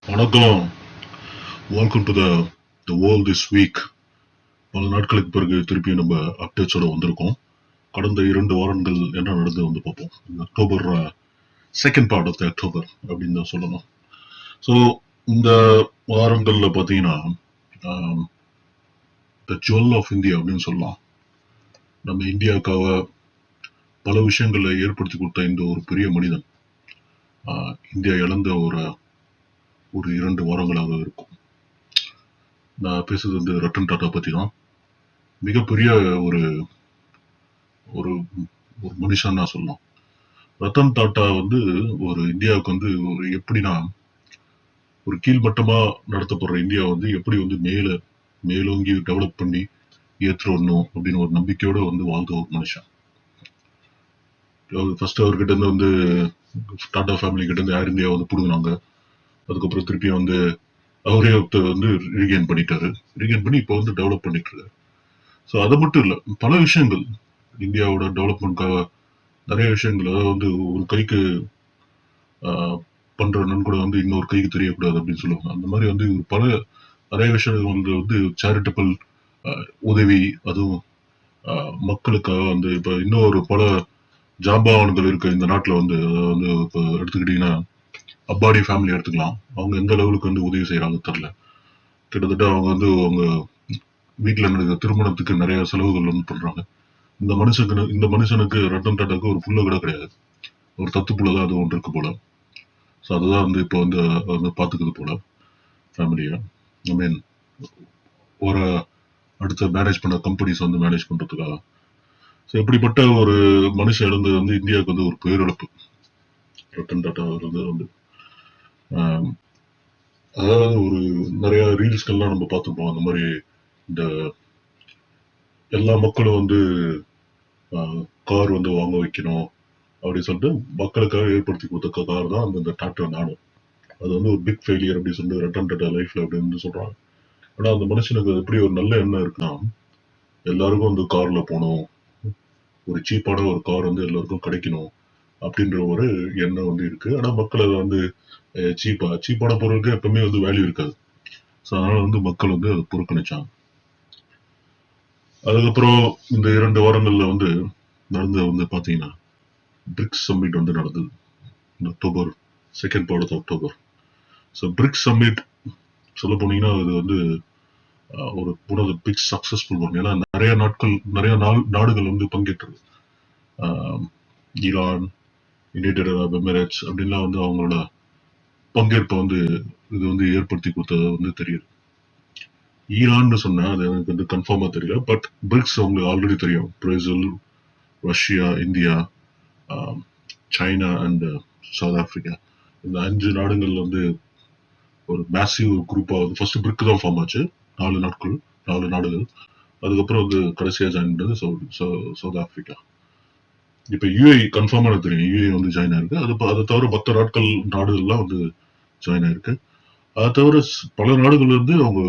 வணக்கம். Welcome to the world this week. பல நாட்களுக்கு பிறகு திருப்பி நம்ம அப்டேட்ஸோட வந்திருக்கோம். கடந்த 2 வாரங்கள் என்ன நடந்தது வந்து பார்ப்போம். இந்த October second part of the October அப்படின்னு தான் சொல்லணும். ஸோ இந்த வாரங்கள்ல பார்த்தீங்கன்னா த ஜுவல் ஆஃப் இந்தியா அப்படின்னு சொல்லலாம். நம்ம இந்தியாவுக்காக பல விஷயங்களை ஏற்படுத்தி கொடுத்த இந்த ஒரு பெரிய மனிதன் இந்தியா இழந்த ஒரு 2 வாரங்களாக இருக்கும். நான் பேசுறது வந்து ரத்தன் டாட்டா பத்தி தான். மிகப்பெரிய ஒரு ஒரு ஒரு மனுஷன் நான் சொல்லலாம். ரத்தன் டாட்டா வந்து ஒரு இந்தியாவுக்கு வந்து ஒரு எப்படின்னா ஒரு கீழ்மட்டமா நடத்தப்படுற இந்தியா வந்து எப்படி வந்து மேலோங்கி டெவலப் பண்ணி ஏற்றுறணும் அப்படின்னு ஒரு நம்பிக்கையோட வந்து வாழ்ந்த ஒரு மனுஷன். ஃபர்ஸ்ட் அவர்கிட்ட இருந்து வந்து டாடா ஃபேமிலி கிட்ட இருந்து ஏர் இந்தியா வந்து புடுங்கினாங்க. அதுக்கப்புறம் திருப்பி வந்து அவரே வந்து ரீகெயின் பண்ணிட்டாரு. ரீகெயின் பண்ணி இப்போ வந்து டெவலப் பண்ணிட்டு இருக்காரு. ஸோ அது மட்டும் இல்லை, பல விஷயங்கள் இந்தியாவோட டெவலப்மெண்ட்காக நிறைய விஷயங்கள், அதாவது வந்து ஒரு கைக்கு பண்ற நன்கொடை வந்து இன்னொரு கைக்கு தெரியக்கூடாது அப்படின்னு சொல்லுவாங்க. அந்த மாதிரி வந்து பல நிறைய விஷயங்கள் வந்து சேரிட்டபிள் உதவி, அதுவும் மக்களுக்காக வந்து இப்ப இன்னொரு பல ஜாம்பவான்கள் இருக்கு இந்த நாட்டுல வந்து. வந்து இப்போ எடுத்துக்கிட்டீங்கன்னா அப்பாடி ஃபேமிலி எடுத்துக்கலாம். அவங்க எந்த லெவலுக்கு வந்து உதவி செய்யறாங்க தெரியல. கிட்டத்தட்ட அவங்க வந்து அவங்க வீட்டுல நடக்கிற திருமணத்துக்கு நிறைய செலவுகள் வந்து பண்றாங்க. இந்த மனுஷனுக்கு ரத்தன் டாட்டாக்கு ஒரு புள்ள கூட கிடையாது. ஒரு தத்து புள்ள தான் அது ஒன்று இருக்கு போல. ஸோ அதுதான் வந்து இப்போ வந்து பார்த்துக்குது போல ஃபேமிலியை. ஐ மீன் ஒரு அடுத்த மேனேஜ் பண்ண கம்பெனிஸ் வந்து மேனேஜ் பண்றதுக்காக. ஸோ இப்படிப்பட்ட ஒரு மனுஷன் இழந்தது வந்து இந்தியாவுக்கு வந்து ஒரு பேரிழப்பு. ரத்தன் டாட்டா வந்து அதாவது ஒரு நிறைய ரீல்ஸ்கள்லாம் நம்ம பார்த்துருப்போம். அந்த மாதிரி இந்த எல்லா மக்களும் வந்து கார் வந்து வாங்க வைக்கணும் அப்படின்னு சொல்லிட்டு மக்களுக்காக ஏற்படுத்தி கொடுத்த கார் தான் அந்த டாட்டா நானோ. அது வந்து ஒரு பிக் ஃபெயிலியர் அப்படின்னு சொல்லிட்டு ரத்தன் டாட்டா லைஃப்ல அப்படின்னு சொல்றாங்க. ஆனா அந்த மனுஷனுக்கு எப்படி ஒரு நல்ல எண்ணம் இருக்குன்னா, எல்லாருக்கும் வந்து கார்ல போகணும், ஒரு சீப்பான ஒரு கார் வந்து எல்லாருக்கும் கிடைக்கணும் அப்படின்ற ஒரு எண்ணம் வந்து இருக்கு. ஆனா மக்கள் அதை வந்து சீப்பான பொருளுக்கு எப்பவுமே வந்து வேல்யூ இருக்காது. ஸோ அதனால வந்து மக்கள் வந்து அதை புறக்கணிச்சாங்க. அதுக்கப்புறம் இந்த 2 வாரங்கள்ல வந்து நடந்த வந்து பாத்தீங்கன்னா பிரிக்ஸ் சம்மிட் வந்து நடந்தது. October second part of October. So BRICS summit சொல்ல போனீங்கன்னா அது வந்து ஒரு one of the big successful one. ஏன்னா நிறைய நாடுகள் வந்து பங்கேற்றது. ஈரான், யுனைடெட் அரப் எமிரேட்ஸ் அப்படின்லாம் வந்து அவங்களோட பங்கேற்பை வந்து இது வந்து ஏற்படுத்தி கொடுத்தது வந்து தெரியுது. ஈரான்னு சொன்னா அது எனக்கு வந்து கன்ஃபார்மா தெரியல. பட் பிரிக்ஸ் உங்களுக்கு ஆல்ரெடி தெரியும். Brazil, Russia, India, China and south Africa. இந்த 5 நாடுகள் வந்து ஒரு மேசிவ் குரூப்பா வந்து ஃபர்ஸ்ட் பிரிக் தான் ஃபார்ம் ஆச்சு. 4 நாடுகள். அதுக்கப்புறம் வந்து கடைசியா ஜாயின் பண்ணது சவுத் ஆப்பிரிக்கா. இப்ப யூஏஇ கன்ஃபார்மா எனக்கு தெரியும். யூஏஇ வந்து ஜாயின் ஆயிருக்கு. அதை தவிர மற்ற நாடுகள்லாம் வந்து ஜாயின் ஆயிருக்கு. அதை தவிர பல நாடுகள் வந்து அவங்க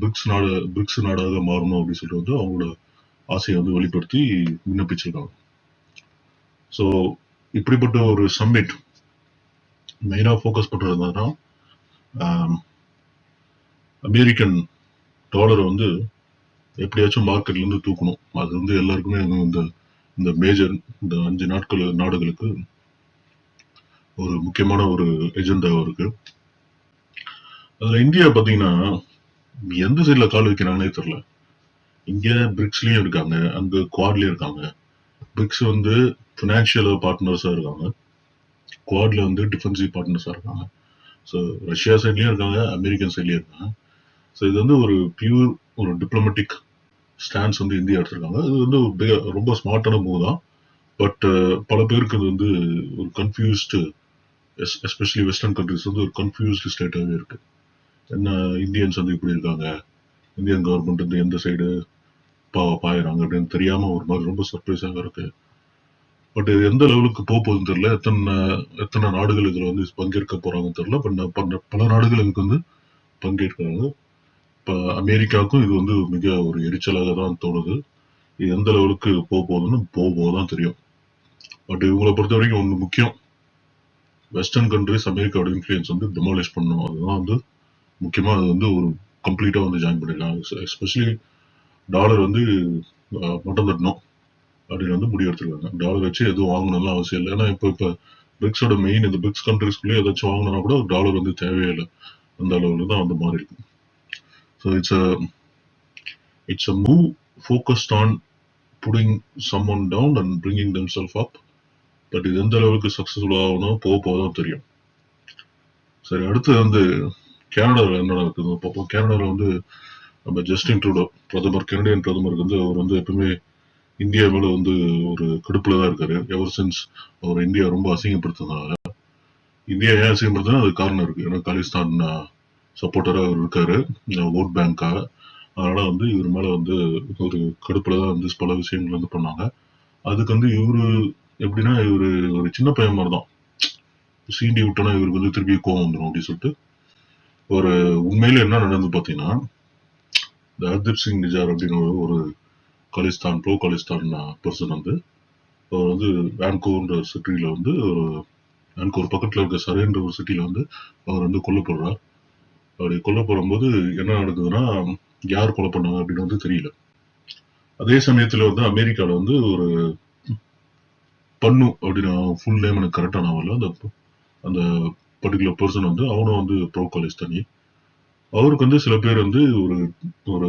பிரிக்ஸ் நாடாக மாறணும் அப்படின்னு சொல்லிட்டு வந்து அவங்களோட ஆசையை வந்து வெளிப்படுத்தி விண்ணப்பிச்சிருக்காங்க. ஸோ இப்படிப்பட்ட ஒரு சம்மிட் மெயினா ஃபோக்கஸ் பண்றது அமெரிக்கன் டாலரை வந்து எப்படியாச்சும் மார்க்கெட்ல இருந்து தூக்கணும். அது வந்து எல்லாருக்குமே இந்த மேஜர் இந்த 5 நாடுகளுக்கு ஒரு முக்கியமான ஒரு எஜெண்டாவா இருக்கு. அதுல இந்தியா பாத்தீங்கன்னா எந்த சைட்ல கால் வைக்கிறாங்கன்னே தெரியல. இங்க பிரிக்ஸ்லயும் இருக்காங்க, அங்க குவாட்லயும் இருக்காங்க. பிரிக்ஸ் வந்து பினான்சியல் பார்ட்னர்ஸா இருக்காங்க, குவாட்ல வந்து டிஃபென்சிவ் பார்ட்னர்ஸா இருக்காங்க. ஸோ ரஷ்யா சைட்லயும் இருக்காங்க, அமெரிக்கன் சைட்லயும் இருக்காங்க. ஸோ இது வந்து ஒரு பியூர் ஒரு டிப்ளமேட்டிக் ஸ்டாண்ட்ஸ் வந்து இந்தியா எடுத்திருக்காங்க. இது வந்து ரொம்ப ஸ்மார்ட்டான மூவ் தான். பட் பல பேருக்கு இது வந்து ஒரு கன்ஃபியூஸ்டு, எஸ்பெஷலி வெஸ்டர்ன் கண்ட்ரிஸ் வந்து ஒரு கன்ஃபியூஸ்டு ஸ்டேட்டாகவே இருக்கு. என்ன இந்தியன்ஸ் வந்து இப்படி இருக்காங்க, இந்தியன் கவர்மெண்ட் வந்து எந்த சைடு பாயிறாங்க அப்படின்னு தெரியாம ஒரு மாதிரி ரொம்ப சர்ப்ரைஸாக இருக்கு. பட் இது எந்த லெவலுக்கு போகுதுன்னு தெரியல. எத்தனை நாடுகள் இதுல வந்து பங்கேற்க போறாங்கன்னு தெரியல. பட் பல நாடுகள் இதுக்கு வந்து பங்கேற்கிறாங்க. இப்ப அமெரிக்காவுக்கும் இது வந்து மிக ஒரு எரிச்சலாக தான் தோணுது. இது எந்த லெவலுக்கு போகுதுன்னு போகும்போதுதான் தெரியும். பட் இவங்களை பொறுத்த வரைக்கும் ஒண்ணு முக்கியம். வெஸ்டர்ன் கண்ட்ரிஸ் அமெரிக்காவோட இன்ஃப்ளூயன்ஸ் வந்து டெமாலிஷ் பண்ணணும். அதுதான் வந்து முக்கியமா அது வந்து ஒரு கம்ப்ளீட்டா வந்து ஜாயின் பண்ணிடலாம். எஸ்பெஷலி டாலர் வந்து மட்டம் தட்டணும் அப்படின்னு வந்து முடிவு எடுத்துருக்காங்க. டாலர் வச்சு எதுவும் வாங்கணும்லாம் அவசியம் இல்லை. ஏன்னா இப்போ பிரிக்ஸோட மெயின் இந்த பிரிக்ஸ் கண்ட்ரிஸ்குள்ளே ஏதாச்சும் வாங்கினா கூட டாலர் வந்து தேவையே இல்லை. அந்த அளவுக்கு தான் வந்து மாறி இருக்கு. So it's a move focused on putting someone down and bringing themself up. But இது எந்த அளவுக்கு சக்ஸஸ்ஃபுல் ஆகணும் போக தான் தெரியும். சரி, அடுத்து வந்து கனடாவில் என்ன நடக்குது பார்ப்போம். கனடாவில் வந்து நம்ம ஜஸ்டின் ட்ரூடோ பிரதமர், கனடியன் பிரதமருக்கு வந்து அவர் வந்து எப்பவுமே இந்தியா மேல வந்து ஒரு கடுப்புல தான் இருக்காரு. எவர் சின்ஸ் அவர் இந்தியா ரொம்ப அசிங்கப்படுத்தினால. இந்தியா ஏன் அசிங்கப்படுத்தினா அது காரணம் இருக்கு. ஏன்னா காலிஸ்தான் சப்போர்ட்டரா அவர் இருக்காரு ஓட் பேங்காக. அதனால வந்து இவர் மேல வந்து ஒரு கடுப்புல தான் வந்து பல விஷயங்கள் வந்து பண்ணாங்க. அதுக்கு வந்து இவரு எப்படின்னா இவரு ஒரு சின்ன பையன் மாதிரி தான். சீண்டி விட்டோன்னா இவருக்கு வந்து திருப்பி கோவம் வந்துடும் அப்படின்னு சொல்லிட்டு ஒரு உண்மையில என்ன நடந்து பாத்தீங்கன்னா, இந்த ஹர்தீப் சிங் நிஜார் அப்படின்னு ஒரு காலிஸ்தான் ப்ரோ காலிஸ்தான் பர்சன் வந்து அவர் வந்து வேன்கூவர்ன்ற சிட்டியில வந்து ஒரு வேன்கூவர் பக்கத்துல இருக்க சரேன்ற ஒரு சிட்டியில வந்து அவர் வந்து கொல்லப்படுறார். அப்படி கொல்லப்படும் போது என்ன நடக்குதுன்னா, யார் கொலை பண்ணாங்க அப்படின்னு வந்து தெரியல. அதே சமயத்துல வந்து அமெரிக்கால வந்து ஒரு பண்ணு அப்படின்னு ஃபுல் நேம் எனக்கு கரெக்டா நான் வரல. அந்த பர்டிகுலர் பர்சன் வந்து அவனும் வந்து ப்ரோ காலிஸ்தானி. அவருக்கு வந்து சில பேர் வந்து ஒரு ஒரு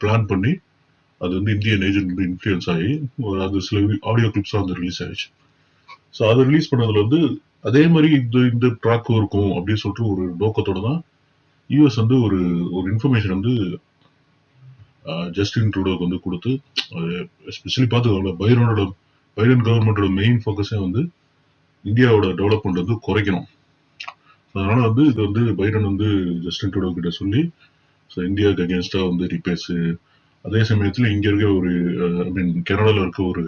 பிளான் பண்ணி அது வந்து இந்தியன் ஏஜென்ட் வந்து இன்ஃப்ளூயன்ஸ் ஆகி அது சில ஆடியோ கிளிப்ஸ் வந்து ரிலீஸ் ஆயிடுச்சு. ஸோ அதை ரிலீஸ் பண்ணதுல வந்து அதே மாதிரி இந்த ட்ராக்கும் இருக்கும் அப்படின்னு சொல்லிட்டு ஒரு நோக்கத்தோட தான் யூஎஸ் வந்து ஒரு ஒரு இன்ஃபர்மேஷன் வந்து ஜஸ்டின் ட்ரூடோக்கு வந்து கொடுத்து, எஸ்பெஷலி பார்த்து பைடன் கவர்மெண்டோட மெயின் ஃபோக்கஸே வந்து இந்தியாவோட டெவலப்மெண்ட் வந்து குறைக்கணும். அதனால வந்து இது வந்து பைடன் வந்து ஜஸ்டின் ட்ரூடோ கிட்ட சொல்லி இந்தியாவுக்கு அகேன்ஸ்டா வந்து ரிப்பேர்ஸ், அதே சமயத்துல இங்க இருக்க ஒரு ஐ மீன் கனடால இருக்க ஒரு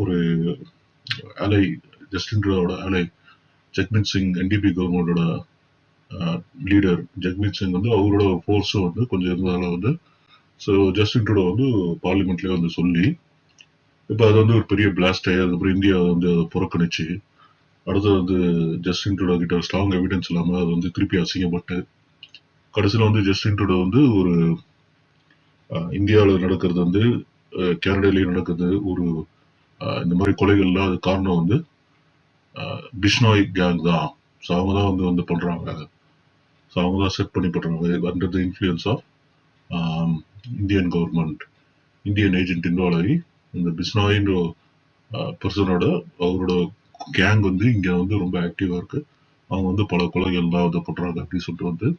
ஒரு அலை ஜஸ்டின் ட்ரூடோட அலை ஜக்மீத் சிங் என்டிபி கவர்மெண்டோட லீடர் ஜக்மீத் சிங் வந்து அவரோட ஃபோர்ஸும் வந்து கொஞ்சம் இருந்ததால வந்து ஜஸ்டின் ட்ரூடோ வந்து பார்லிமெண்ட்லயே வந்து சொல்லி இப்போ அது வந்து ஒரு பெரிய பிளாஸ்ட் ஆகி அதுக்கப்புறம் இந்தியா வந்து புறக்கணிச்சு அடுத்து வந்து ஜஸ்டின் ட்ரூடோ கிட்ட ஸ்ட்ராங் எவிடன்ஸ் இல்லாம அது வந்து திருப்பி அசிங்கப்பட்டு கடைசியில் வந்து ஜஸ்டின் ட்ரூடோ வந்து ஒரு இந்தியாவில் நடக்கிறது வந்து கனடாலேயும் நடக்குது ஒரு இந்த மாதிரி கொலைகள்லாம் அது காரணம் வந்து பிஷ்னாய் கேங் தான். ஸோ அவங்க தான் வந்து பண்றாங்க. ஸோ அவங்க தான் செட் பண்ணி பண்றாங்க under the influence of Indian government. Indian agent involve ஆகி இந்த பிஷ்னாயின்ற பர்சனோட அவரோட கேங் வந்து இங்க வந்து ரொம்ப ஆக்டிவா இருக்கு. அவங்க வந்து பல கொலைகள் தான் வந்து பண்றாங்க அப்படின்னு சொல்லிட்டு வந்து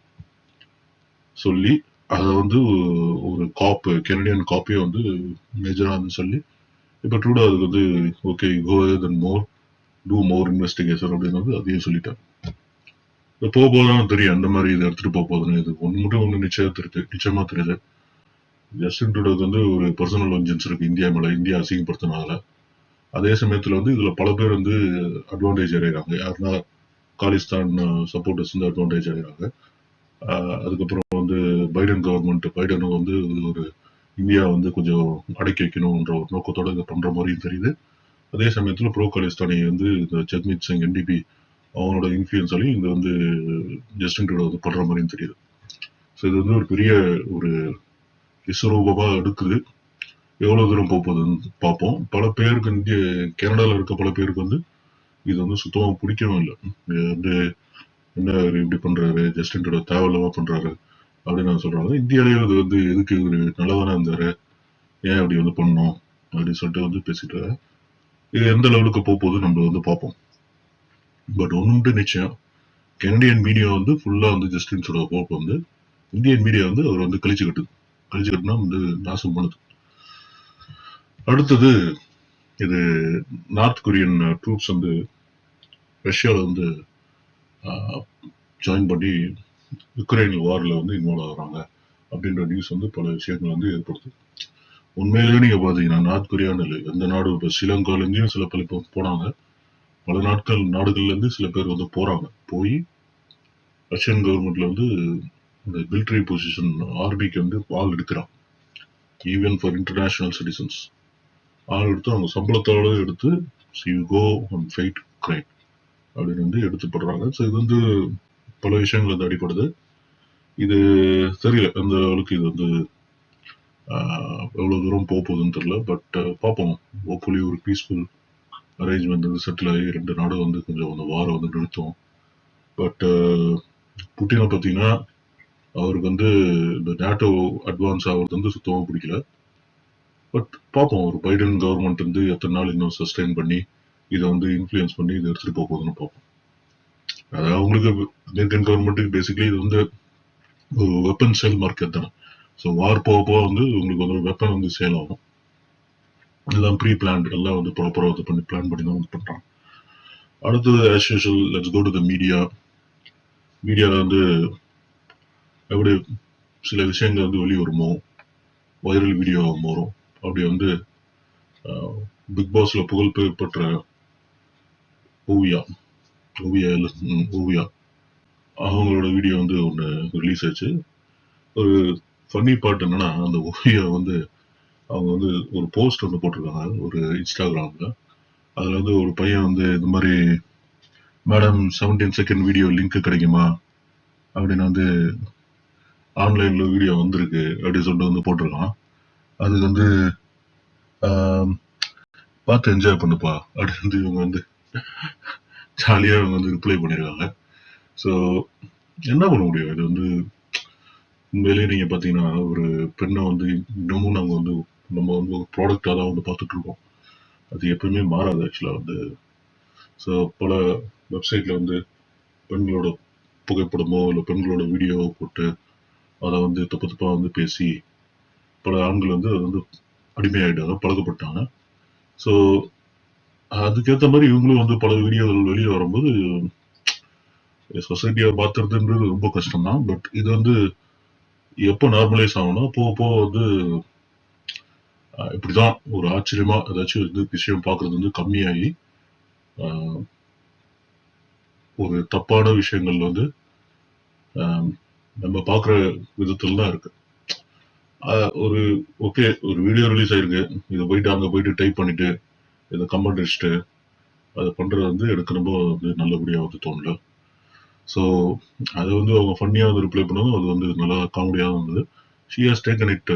சொல்லி அதை வந்து ஒரு காப்பு கெனடியன் காப்பே வந்து மேஜரா வந்து சொல்லி இப்ப ட்ரூடோ அதுக்கு வந்து ஓகே கோ தென் மோர் டூ மோர் இன்வெஸ்டிகேஷன் அப்படின்னு வந்து அதையும் சொல்லிட்டாங்க. போக போதான் தெரியும் அந்த மாதிரி இதை எடுத்துட்டு போக போகுதுன்னு. இது ஒன்று மட்டும் ஒன்று நிச்சயமா தெரியுது. ஜஸ்டின் ட்ரூடோக்கு வந்து ஒரு பர்சனல் வெஞ்சன்ஸ் இருக்கு இந்தியா மேல, இந்தியா அசிங்கப்படுத்தினால. அதே சமயத்துல வந்து இதுல பல பேர் வந்து அட்வான்டேஜ் அடைகிறாங்க. யாருன்னா காலிஸ்தான் சப்போர்ட்டர்ஸ் வந்து அட்வான்டேஜ் அடைகிறாங்க. அதுக்கப்புறம் வந்து பைடன் கவர்மெண்ட் பைடனும் வந்து ஒரு இந்தியா வந்து கொஞ்சம் அடக்கி வைக்கணும்ன்ற ஒரு நோக்கத்தோட இதை பண்ற மாதிரியும் தெரியுது. அதே சமயத்துல ப்ரோ காலிஸ்தானி வந்து இந்த ஜக்மீத் சிங் என்டிபி அவனோட இன்ஃபுளுன்ஸாலையும் இது வந்து ஜஸ்டின் ட்ரூடோ வந்து பண்ற மாதிரியும் தெரியுது. ஸோ இது வந்து ஒரு பெரிய ஒரு விஸ்வரூபமா எடுக்குது. எவ்வளவு தூரம் போகுதுன்னு பார்ப்போம். பல பேருக்கு இந்திய கனடால இருக்க பல பேருக்கு வந்து இது வந்து சுத்தமா பிடிக்கவும் இல்லை. வந்து என்ன இப்படி பண்றாரு ஜஸ்டின் ட்ரூடோ தேவையில்லாம பண்றாரு அப்படின்னு சொல்றாங்க. இந்தியாலேயே அது வந்து எதுக்கு ஒரு நல்லதானே இருந்தாரு, ஏன் அப்படி வந்து பண்ணணும் அப்படின்னு சொல்லிட்டு வந்து பேசிட்டு இது எந்த லெவலுக்கு போகுது நம்ம வந்து பார்ப்போம். பட் ஒன்று நிச்சயம், கெனடியன் மீடியா வந்து ஃபுல்லா வந்து ஜஸ்டின் ட்ரூடோ போக்கு வந்து இந்தியன் மீடியா வந்து அவர் வந்து கழிச்சுக்கட்டுனா வந்து நாசம் பண்ணுது. அடுத்தது இது நார்த் கொரியன் ட்ரூப்ஸ் வந்து ரஷ்யாவில் வந்து ஜாயின் பண்ணி யுக்ரைன் வார்ல வந்து இன்வால்வ் ஆகுறாங்க அப்படின்ற நியூஸ் வந்து பல விஷயங்கள் வந்து ஏற்படுது. உண்மையிலேயே நீங்க பாத்தீங்கன்னா நார்த் கொரியான்னு இல்லை, எந்த நாடு இப்போ ஸ்ரீலங்கால இருந்தும் சில பேர் போனாங்க. பல நாடுகள்ல இருந்து சில பேர் வந்து போறாங்க. போய் ரஷ்யன் கவர்மெண்ட்ல வந்து இந்த மிலிட்டரி பொசிஷன் ஆர்மிக்கு வந்து ஆள் எடுக்கிறான். ஈவன் ஃபார் இன்டர்நேஷனல் சிட்டிசன்ஸ் ஆள் எடுத்து அவங்க சம்பளத்தோட எடுத்து you go and fight Ukraine அப்படின்னு வந்து எடுத்துப்படுறாங்க. ஸோ இது வந்து பல விஷயங்கள் வந்து அடிப்படுது. இது தெரியல எந்த அளவுக்கு இது வந்து எவ்வளவு தூரம் போகுதுன்னு தெரியல. பட் பார்ப்போம். ஹோப்ஃபுல்லி ஒரு பீஸ்ஃபுல் அரேஞ்ச்மெண்ட் வந்து செட்டில் ஆகி 2 நாடும் வந்து கொஞ்சம் அந்த வாரம் வந்து நிறுத்தும். பட் புட்டினை பார்த்தீங்கன்னா அவருக்கு வந்து இந்த நேட்டோ அட்வான்ஸ் ஆகிறது வந்து சுத்தமாக பிடிக்கல. பட் பார்ப்போம் ஒரு பைடன் கவர்மெண்ட் வந்து எத்தனை நாள் இன்னும் சஸ்டெயின் பண்ணி இதை வந்து இன்ஃப்ளூயன்ஸ் பண்ணி இதை எடுத்துட்டு போக போகுதுன்னு பார்ப்போம். அதாவது அவங்களுக்கு அமெரிக்கன் கவர்மெண்ட்டுக்கு பேசிக்கலி இது வந்து ஒரு வெப்பன் சேல் மார்க்கெட் தானே. ஸோ வார் போக போக வந்து உங்களுக்கு வந்து வெப்பன் வந்து சேல் ஆகும். எல்லாம் ப்ரீ பிளான் எல்லாம் வந்து ப்ராப்பராக இது பண்ணி பிளான் பண்ணி தான் வந்து பண்ணுறாங்க. அடுத்தது as usual let's go to the media. மீடியாவில் வந்து எப்படி சில விஷயங்கள் வந்து வெளியே வருமோ, வைரல் வீடியோ வரும். அப்படி வந்து பிக் பாஸ்ல புகழ்பெயர் பெற்ற ஓவியா அவங்களோட வீடியோ வந்து ஒன்று ரிலீஸ் ஆச்சு. ஒரு ஃபன்னி பார்ட் என்னன்னா, அந்த ஓவியா வந்து அவங்க வந்து ஒரு போஸ்ட் வந்து போட்டிருக்காங்க ஒரு இன்ஸ்டாகிராம்ல. அதுல வந்து ஒரு பையன் வந்து இந்த மாதிரி மேடம் 17 செகண்ட் வீடியோ லிங்க் கிடைக்குமா அப்படின்னு வந்து ஆன்லைன்ல வீடியோ வந்திருக்கு அப்படின்னு சொல்லிட்டு வந்து போட்டிருக்கான். அதுக்கு வந்து பார்த்து என்ஜாய் பண்ணுப்பா அப்படின்னு வந்து இவங்க வந்து ஜாலியாக இவங்க வந்து ரிப்ளை பண்ணியிருக்காங்க. ஸோ என்ன பண்ண முடியும்? இது வந்து உண்மையிலேயே நீங்கள் பார்த்தீங்கன்னா ஒரு பெண்ணை வந்து இன்னமும் நாங்கள் வந்து நம்ம வந்து ஒரு ப்ராடக்டாக தான் வந்து பார்த்துட்டு இருக்கோம். அது எப்பவுமே மாறாது ஆக்சுவலாக வந்து. ஸோ பல வெப்சைட்டில் வந்து பெண்களோட புகைப்படமோ இல்லை பெண்களோட வீடியோவோ போட்டு அதை வந்து தப்பு தப்பாக வந்து பேசி பல ஆண்கள் வந்து அதை வந்து அடிமையாயிட்டாங்க, பழக்கப்பட்டாங்க. ஸோ அதுக்கேற்ற மாதிரி இவங்களும் வந்து பல வீடியோகள் வெளியே வரும்போது சொசைட்டியை மாத்துறதுன்றது ரொம்ப கஷ்டம் தான். பட் இது வந்து எப்போ நார்மலைஸ் ஆகும்னா போக போக வந்து இப்படிதான் ஒரு ஆச்சரியமா ஏதாச்சும் வந்து விஷயம் பார்க்கறது வந்து கம்மியாகி ஒரு தப்பான விஷயங்கள் வந்து நம்ம பார்க்குற விதத்துல தான் இருக்கு. ஒரு ஓகே ஒரு வீடியோ ரிலீஸ் ஆயிருக்கு, இதை போயிட்டு அங்கே போயிட்டு டைப் பண்ணிட்டு இதை கமெண்ட் அடிச்சுட்டு அதை பண்றது வந்து எனக்கு ரொம்ப வந்து நல்லபடியாக வந்து தோணல. ஸோ அதை வந்து அவங்க ஃபன்னியாக வந்து ரிப்ளை பண்ணதும் அது வந்து நல்லா காமெடியாக இருந்தது. She has taken it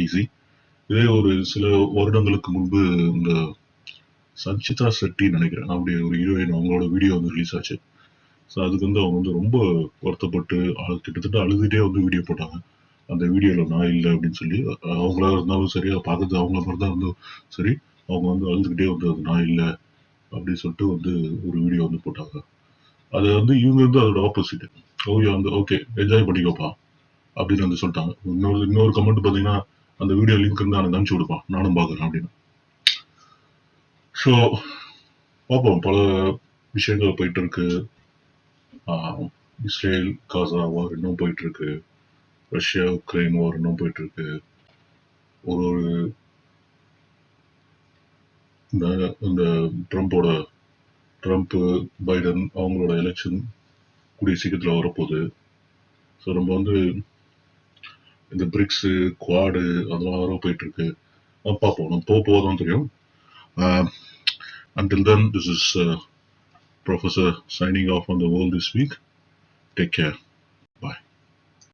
easy. இதே ஒரு சில வருடங்களுக்கு முன்பு இந்த சஞ்சிதா செட்டி நினைக்கிறேன் அப்படி ஒரு ஹீரோயின் அவங்களோட வீடியோ வந்து ரிலீஸ் ஆச்சு. ஸோ அதுக்கு வந்து அவங்க வந்து ரொம்ப வருத்தப்பட்டு கிட்டத்தட்ட அழுதுகிட்டே வந்து வீடியோ போட்டாங்க. அந்த வீடியோவில் நான் இல்லை அப்படின்னு சொல்லி அவங்களா இருந்தாலும் சரி பார்க்கறது அவங்கள மாதிரி தான் வந்து சரி அவங்க வந்து அழுதுகிட்டே வந்து அது நான் இல்லை அப்படின்னு சொல்லிட்டு வந்து ஒரு வீடியோ வந்து போட்டாங்க. அது வந்து இவங்க வந்து அதோட ஆப்போசிட். ஓவியா வந்து ஓகே என்ஜாய் பண்ணிக்கோப்பா அப்படின்னு வந்து சொல்லிட்டாங்க. இன்னொரு கமெண்ட் பார்த்தீங்கன்னா அந்த வீடியோ லிங்க் இருந்து எனக்கு அனுப்பிச்சு விடுப்பா நானும் பார்க்குறேன் அப்படின்னு. ஸோ பார்ப்போம் பல விஷயங்கள் போயிட்டு இருக்கு. இஸ்ரேல் காசா வார் இன்னும் போயிட்டு இருக்கு. ரஷ்யா உக்ரைன் வார் இன்னும் போயிட்டு இருக்கு. ஒரு இந்த ட்ரம்ப் பைடன் அவங்களோட எலெக்ஷன் கூடிய சீக்கிரத்தில் வரப்போகுது. ஸோ நம்ம வந்து இந்த பிரிக்ஸு குவாடு அதெல்லாம் வர போயிட்டு இருக்கு. பார்ப்போம் நம்ம போதான் தெரியும். Until then, this is Professor signing off on the world this week. Take care.